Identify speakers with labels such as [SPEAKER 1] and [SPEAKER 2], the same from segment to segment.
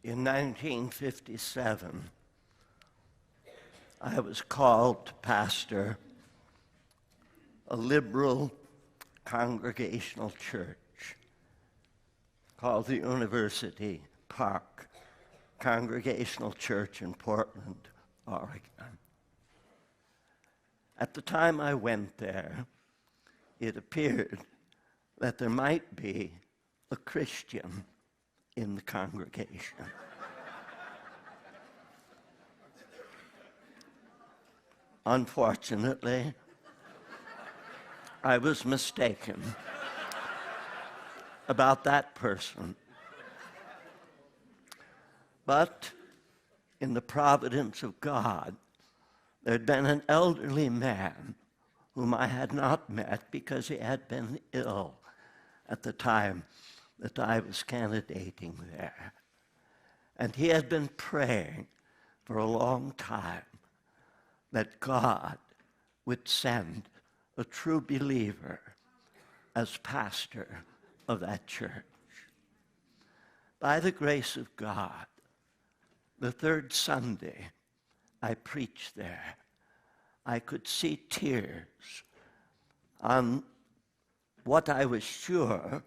[SPEAKER 1] In 1957, I was called to pastor a liberal congregational church called the University Park Congregational Church in Portland, Oregon. At the time I went there, it appeared that there might be a Christian in the congregation. Unfortunately, I was mistaken about that person. But in the providence of God, there had been an elderly man whom I had not met because he had been ill at the time that I was candidating there. And he had been praying for a long time that God would send a true believer as pastor of that church. By the grace of God, the third Sunday I preached there, I could see tears on what I was sure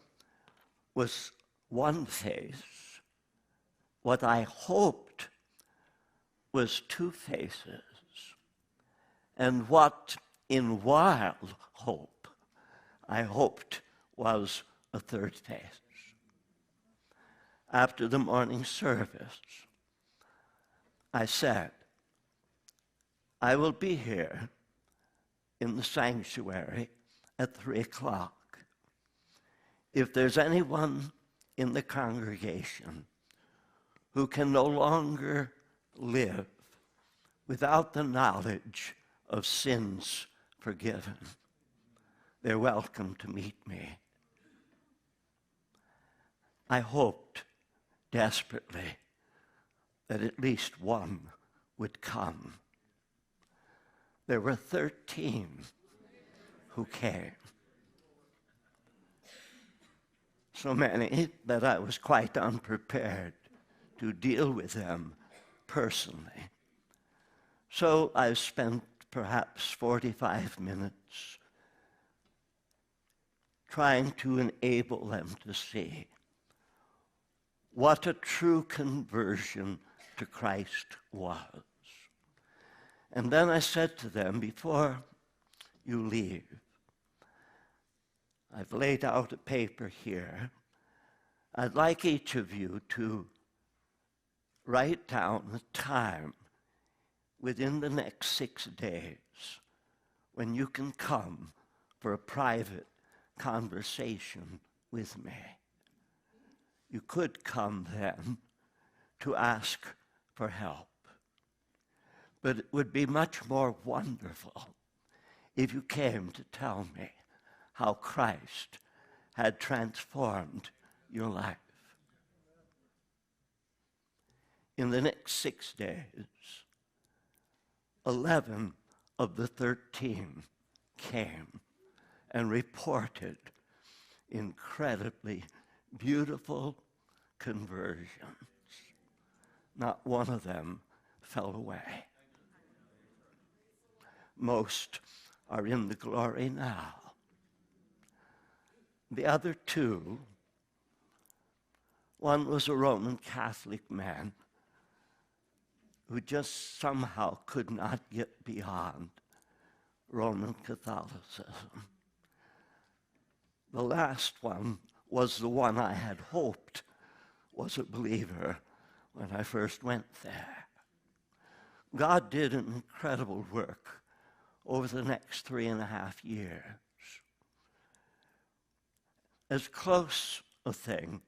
[SPEAKER 1] was one face, what I hoped was two faces, and what in wild hope I hoped was a third face. After the morning service, I said, I will be here in the sanctuary at 3 o'clock. If there's anyone in the congregation who can no longer live without the knowledge of sins forgiven, they're welcome to meet me. I hoped desperately that at least one would come. There were 13 who came. So many that I was quite unprepared to deal with them personally. So I spent perhaps 45 minutes trying to enable them to see what a true conversion to Christ was. And then I said to them, before you leave, I've laid out a paper here. I'd like each of you to write down the time within the next 6 days when you can come for a private conversation with me. You could come then to ask for help. But it would be much more wonderful if you came to tell me how Christ had transformed your life. In the next 6 days, 11 of the 13 came and reported incredibly beautiful conversions. Not one of them fell away. Most are in the glory now. The other two, one was a Roman Catholic man who just somehow could not get beyond Roman Catholicism. The last one was the one I had hoped was a believer when I first went there. God did an incredible work over the next 3.5 years. As close a thing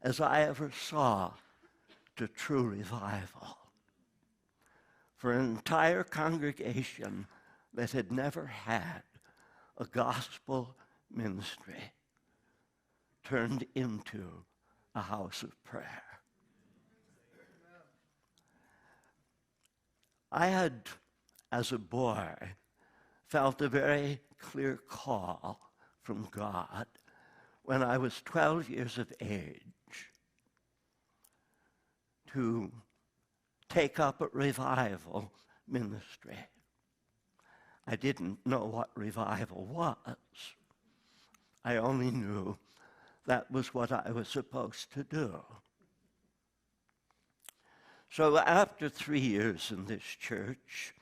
[SPEAKER 1] as I ever saw to true revival. For an entire congregation that had never had a gospel ministry turned into a house of prayer. I had, as a boy, felt a very clear call from God when I was 12 years of age to take up a revival ministry. I didn't know what revival was. I only knew that was what I was supposed to do. So after 3 years in this church,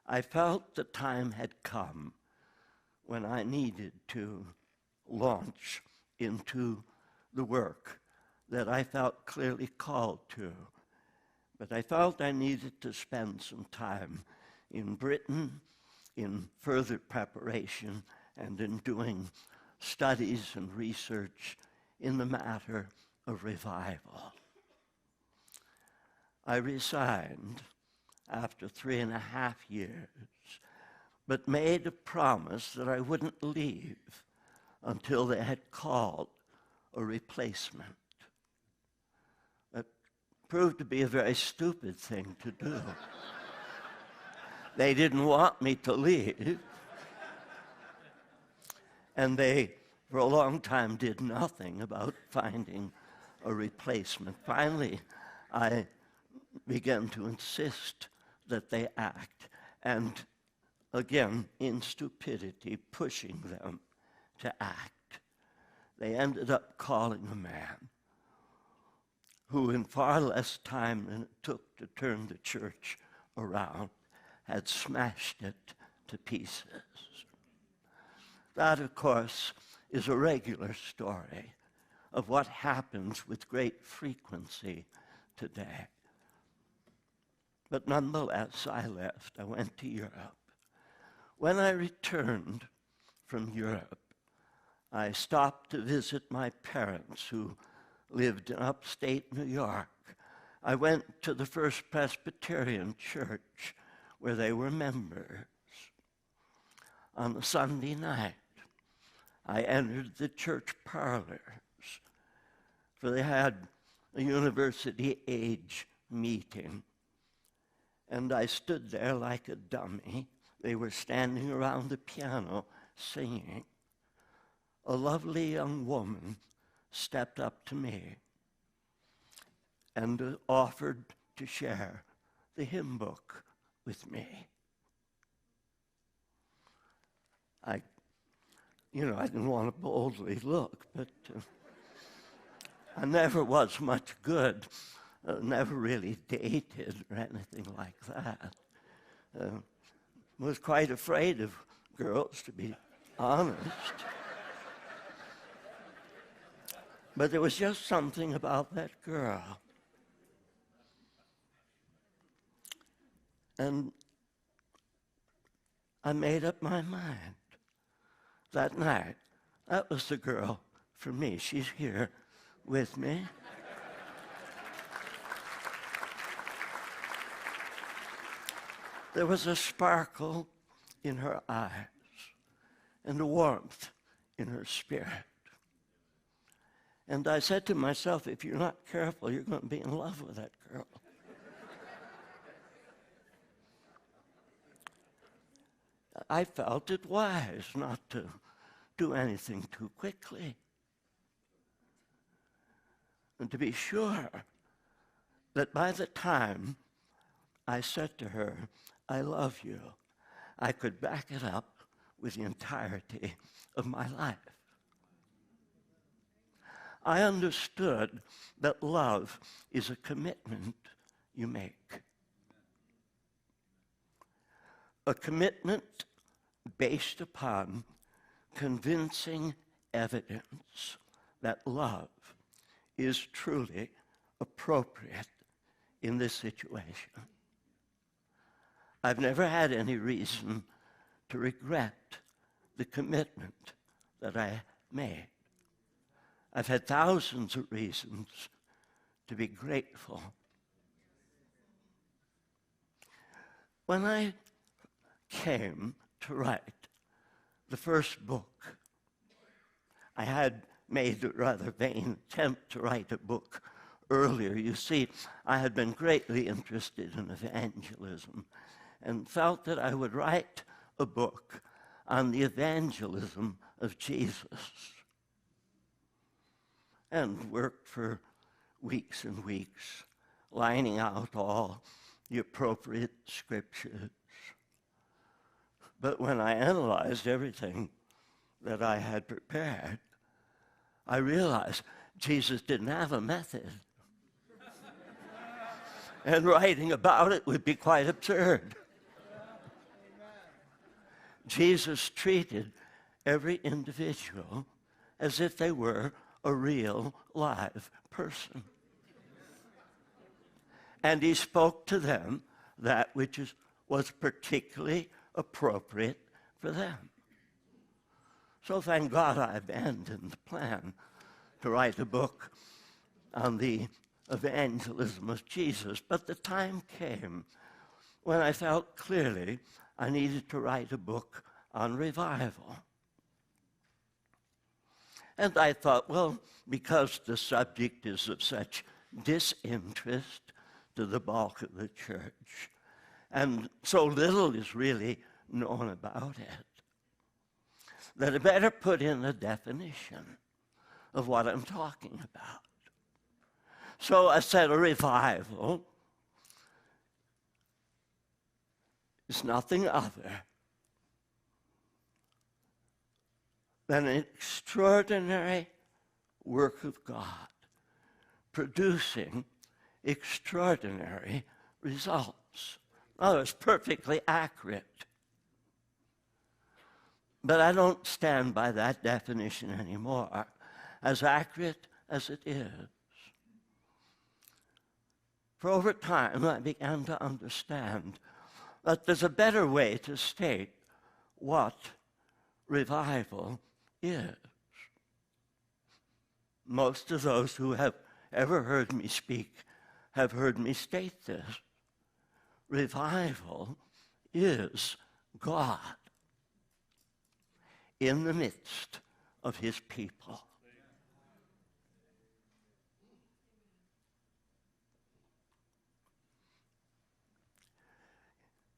[SPEAKER 1] I felt the time had come when I needed to launch into the work that I felt clearly called to. But I felt I needed to spend some time in Britain, in further preparation, and in doing studies and research in the matter of revival. I resigned after 3.5 years, but made a promise that I wouldn't leave until they had called a replacement. That proved to be a very stupid thing to do. They didn't want me to leave, and they, for a long time, did nothing about finding a replacement. Finally, I began to insist that they act, and again, in stupidity, pushing them to act. They ended up calling a man who, in far less time than it took to turn the church around, had smashed it to pieces. That, of course, is a regular story of what happens with great frequency today. But nonetheless, I left. I went to Europe. When I returned from Europe, I stopped to visit my parents who lived in upstate New York. I went to the First Presbyterian Church where they were members. On a Sunday night, I entered the church parlors, for they had a university-age meeting. And I stood there like a dummy. They were standing around the piano singing. A lovely young woman stepped up to me and offered to share the hymn book with me. I didn't want to boldly look, but I never was much good. Never really dated or anything like that. Was quite afraid of girls, to be honest. But there was just something about that girl. And I made up my mind that night. That was the girl for me. She's here with me. There was a sparkle in her eyes and a warmth in her spirit. And I said to myself, if you're not careful, you're going to be in love with that girl. I felt it wise not to do anything too quickly. And to be sure that by the time I said to her, I love you, I could back it up with the entirety of my life. I understood that love is a commitment you make. A commitment based upon convincing evidence that love is truly appropriate in this situation. I've never had any reason to regret the commitment that I made. I've had thousands of reasons to be grateful. When I came to write the first book, I had made a rather vain attempt to write a book earlier. You see, I had been greatly interested in evangelism and felt that I would write a book on the evangelism of Jesus, and worked for weeks and weeks lining out all the appropriate scriptures. But when I analyzed everything that I had prepared, I realized Jesus didn't have a method. And writing about it would be quite absurd. Jesus treated every individual as if they were a real, live person. And he spoke to them that which was particularly appropriate for them. So thank God I abandoned the plan to write a book on the evangelism of Jesus. But the time came when I felt clearly I needed to write a book on revival. And I thought, well, because the subject is of such disinterest to the bulk of the church, and so little is really known about it, that I better put in a definition of what I'm talking about. So I said a revival is nothing other than an extraordinary work of God producing extraordinary results. Oh, it's perfectly accurate. But I don't stand by that definition anymore, as accurate as it is. For over time, I began to understand that there's a better way to state what revival is. Most of those who have ever heard me speak have heard me state this. Revival is God in the midst of his people.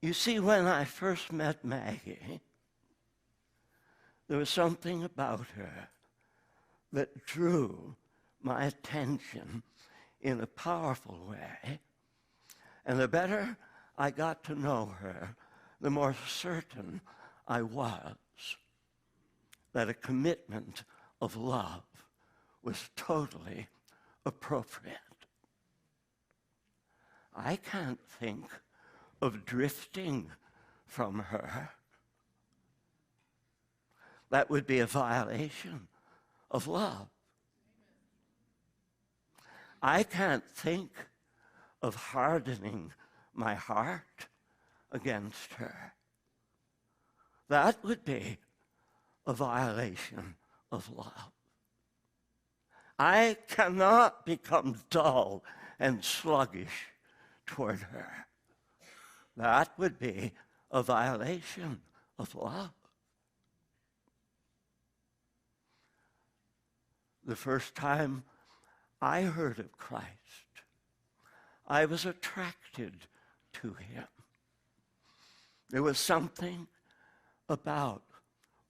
[SPEAKER 1] You see, when I first met Maggie, there was something about her that drew my attention in a powerful way. And the better I got to know her, the more certain I was that a commitment of love was totally appropriate. I can't think of drifting from her. That would be a violation of love. I can't think of hardening my heart against her. That would be a violation of love. I cannot become dull and sluggish toward her. That would be a violation of love. The first time I heard of Christ, I was attracted to him. There was something about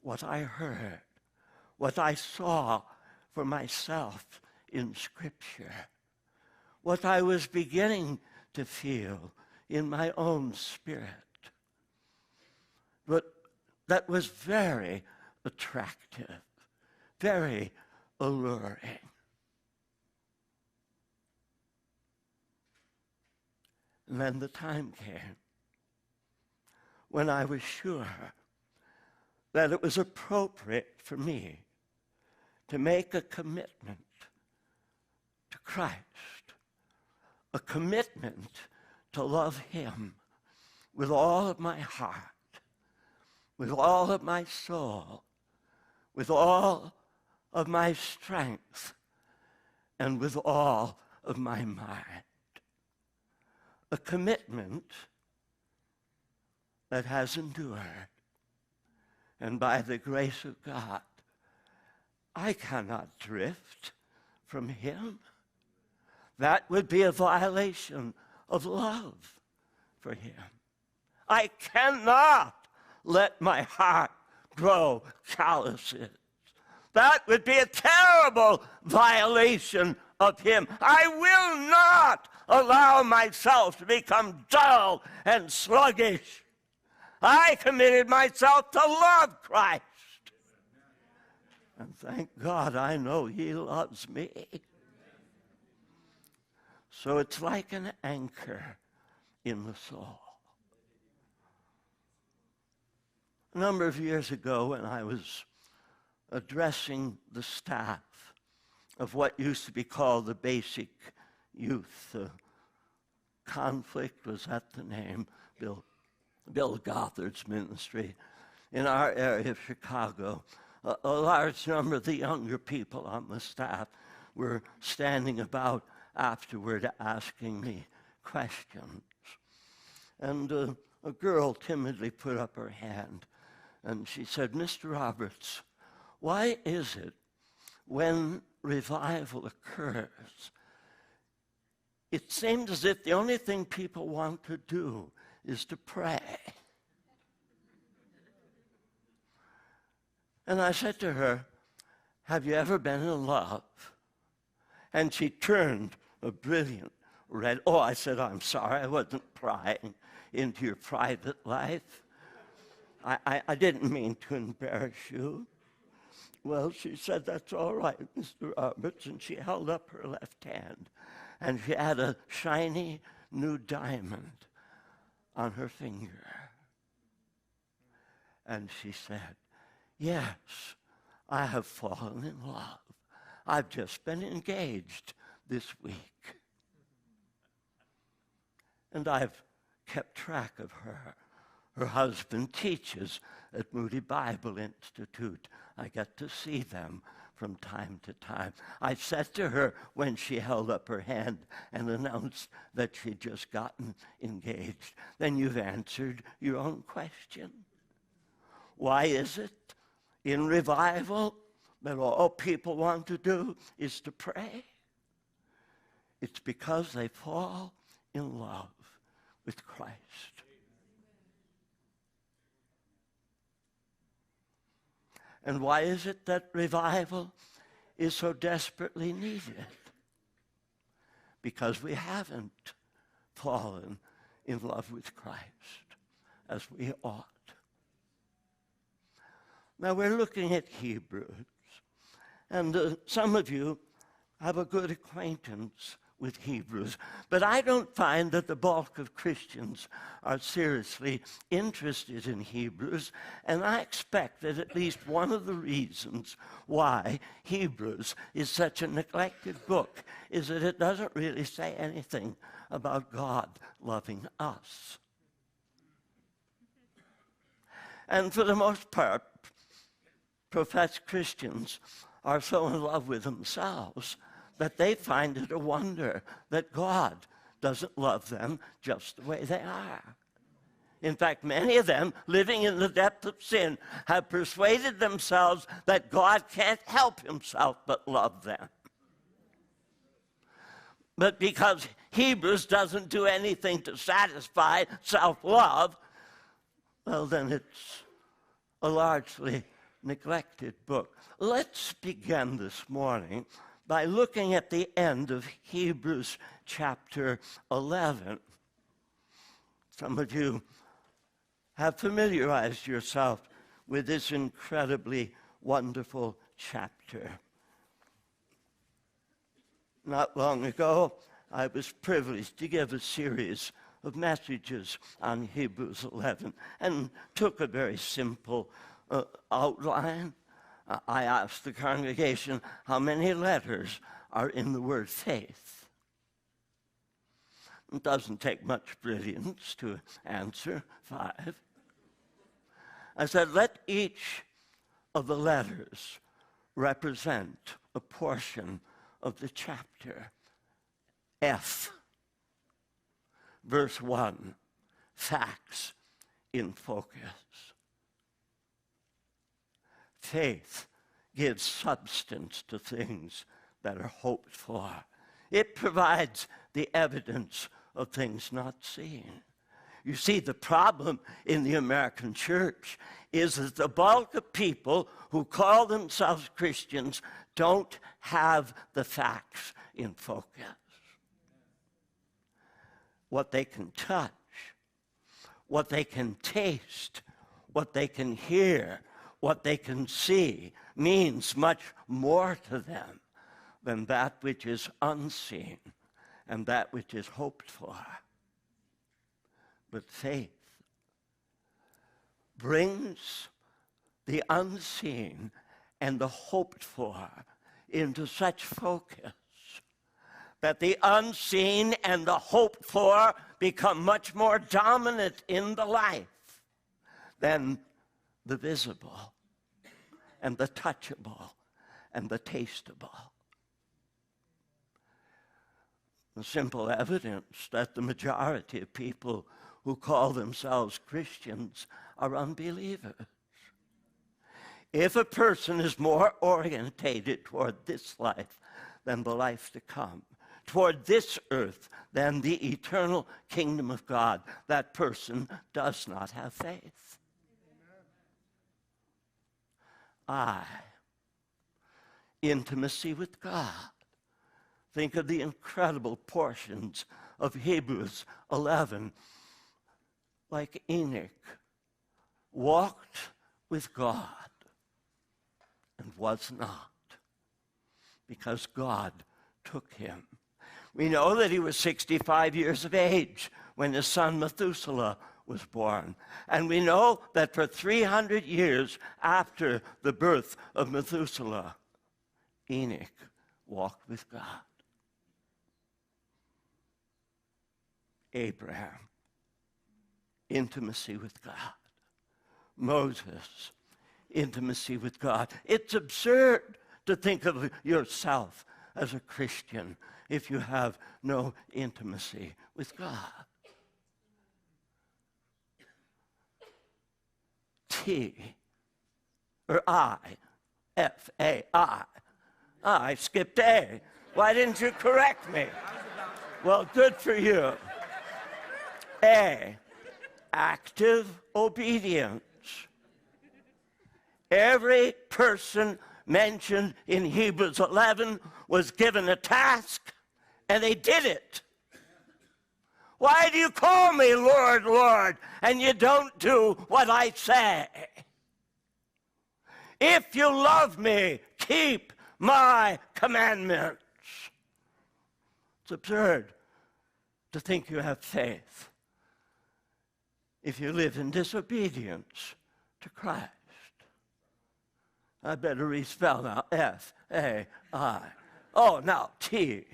[SPEAKER 1] what I heard, what I saw for myself in Scripture, what I was beginning to feel in my own spirit. But that was very attractive, very alluring. And then the time came when I was sure that it was appropriate for me to make a commitment to Christ, a commitment to love him with all of my heart, with all of my soul, with all of my strength, and with all of my mind. A commitment that has endured. And by the grace of God, I cannot drift from him. That would be a violation of love for him. I cannot let my heart grow calluses. That would be a terrible violation of him. I will not allow myself to become dull and sluggish. I committed myself to love Christ. And thank God I know he loves me. So it's like an anchor in the soul. A number of years ago, when I was addressing the staff of what used to be called the basic youth conflict, was that the name? Bill Gothard's ministry in our area of Chicago. A large number of the younger people on the staff were standing about afterward asking me questions. And a girl timidly put up her hand and she said, "Mr. Roberts, why is it when revival occurs, it seems as if the only thing people want to do is to pray?" And I said to her, "Have you ever been in love?" And she turned a brilliant red. "Oh," I said, "I'm sorry, I wasn't prying into your private life. I didn't mean to embarrass you." Well, she said, "That's all right, Mr. Roberts," and she held up her left hand, and she had a shiny new diamond on her finger. And she said, "Yes, I have fallen in love. I've just been engaged this week." And I've kept track of her. Her husband teaches at Moody Bible Institute. I get to see them from time to time. I said to her when she held up her hand and announced that she'd just gotten engaged, "Then you've answered your own question. Why is it in revival that all people want to do is to pray? It's because they fall in love with Christ." And why is it that revival is so desperately needed? Because we haven't fallen in love with Christ as we ought. Now we're looking at Hebrews, and some of you have a good acquaintance with Hebrews, but I don't find that the bulk of Christians are seriously interested in Hebrews, and I expect that at least one of the reasons why Hebrews is such a neglected book is that it doesn't really say anything about God loving us. And for the most part, professed Christians are so in love with themselves that they find it a wonder that God doesn't love them just the way they are. In fact, many of them, living in the depth of sin, have persuaded themselves that God can't help himself but love them. But because Hebrews doesn't do anything to satisfy self-love, well, then it's a largely neglected book. Let's begin this morning by looking at the end of Hebrews chapter 11. Some of you have familiarized yourself with this incredibly wonderful chapter. Not long ago, I was privileged to give a series of messages on Hebrews 11 and took a very simple outline. I asked the congregation how many letters are in the word faith. It doesn't take much brilliance to answer 5. I said, let each of the letters represent a portion of the chapter. F, verse 1, facts in focus. Faith gives substance to things that are hoped for. It provides the evidence of things not seen. You see, the problem in the American church is that the bulk of people who call themselves Christians don't have the facts in focus. What they can touch, what they can taste, what they can hear, what they can see means much more to them than that which is unseen and that which is hoped for. But faith brings the unseen and the hoped for into such focus that the unseen and the hoped for become much more dominant in the life than the visible and the touchable and the tasteable. The simple evidence that the majority of people who call themselves Christians are unbelievers. If a person is more orientated toward this life than the life to come, toward this earth than the eternal kingdom of God, that person does not have faith. Intimacy with God. Think of the incredible portions of Hebrews 11. Like Enoch, walked with God and was not, because God took him. We know that he was 65 years of age when his son Methuselah was born. And we know that for 300 years after the birth of Methuselah, Enoch walked with God. Abraham, intimacy with God. Moses, intimacy with God. It's absurd to think of yourself as a Christian if you have no intimacy with God. F-A-I. I skipped A. Why didn't you correct me? Well, good for you. A, active obedience. Every person mentioned in Hebrews 11 was given a task, and they did it. Why do you call me Lord, Lord, and you don't do what I say? If you love me, keep my commandments. It's absurd to think you have faith if you live in disobedience to Christ. I better respell now. F-A-I. Oh, now T.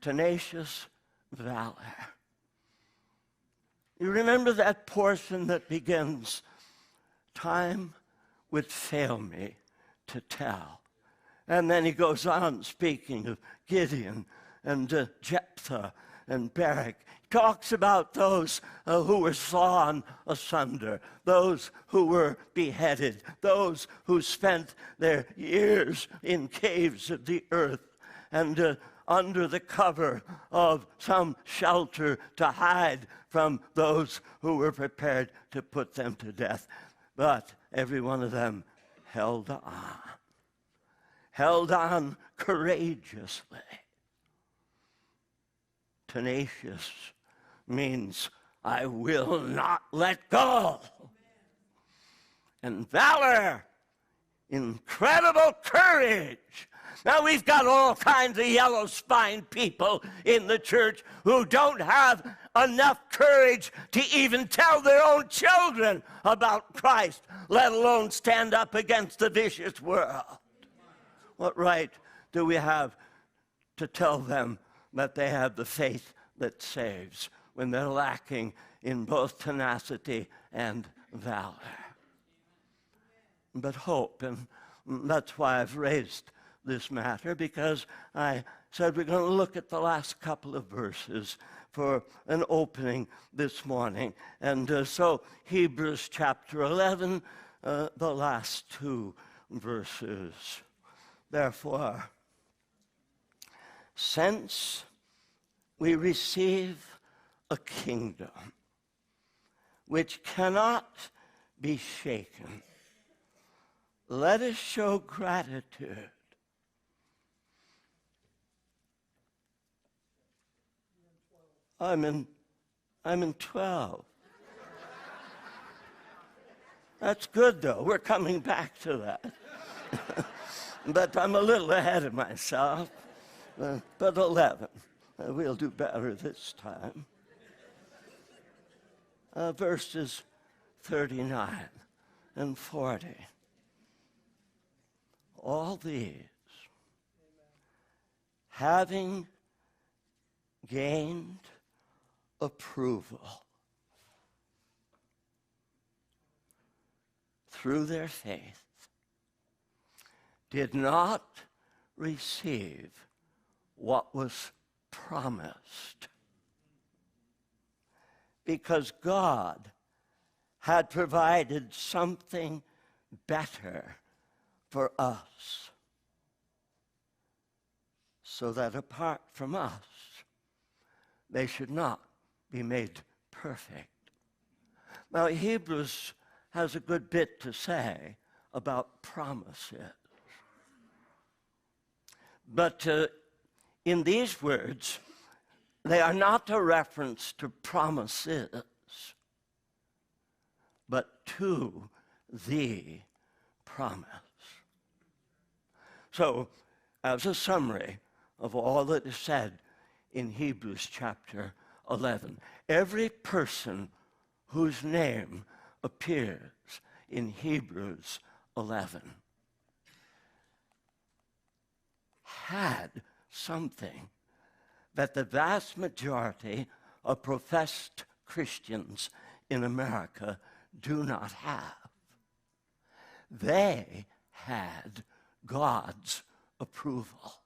[SPEAKER 1] Tenacious valor. You remember that portion that begins, time would fail me to tell. And then he goes on speaking of Gideon and Jephthah and Barak. He talks about those who were sawn asunder, those who were beheaded, those who spent their years in caves of the earth and under the cover of some shelter to hide from those who were prepared to put them to death. But every one of them held on courageously. Tenacious means I will not let go. And valor, incredible courage. Now we've got all kinds of yellow-spined people in the church who don't have enough courage to even tell their own children about Christ, let alone stand up against the vicious world. What right do we have to tell them that they have the faith that saves when they're lacking in both tenacity and valor? But hope, and that's why I've raised this matter, because I said we're going to look at the last couple of verses for an opening this morning. And so Hebrews chapter 11, the last two verses. Therefore, since we receive a kingdom which cannot be shaken, let us show gratitude. I'm in 12. That's good, though. We're coming back to that. But I'm a little ahead of myself. But 11. We'll do better this time. Verses 39 and 40. All these, having gained approval through their faith, did not receive what was promised, because God had provided something better for us, so that apart from us, they should not be made perfect. Now, Hebrews has a good bit to say about promises. But in these words, they are not a reference to promises, but to the promise. So, as a summary of all that is said in Hebrews chapter 11, every person whose name appears in Hebrews 11 had something that the vast majority of professed Christians in America do not have. They had God's approval.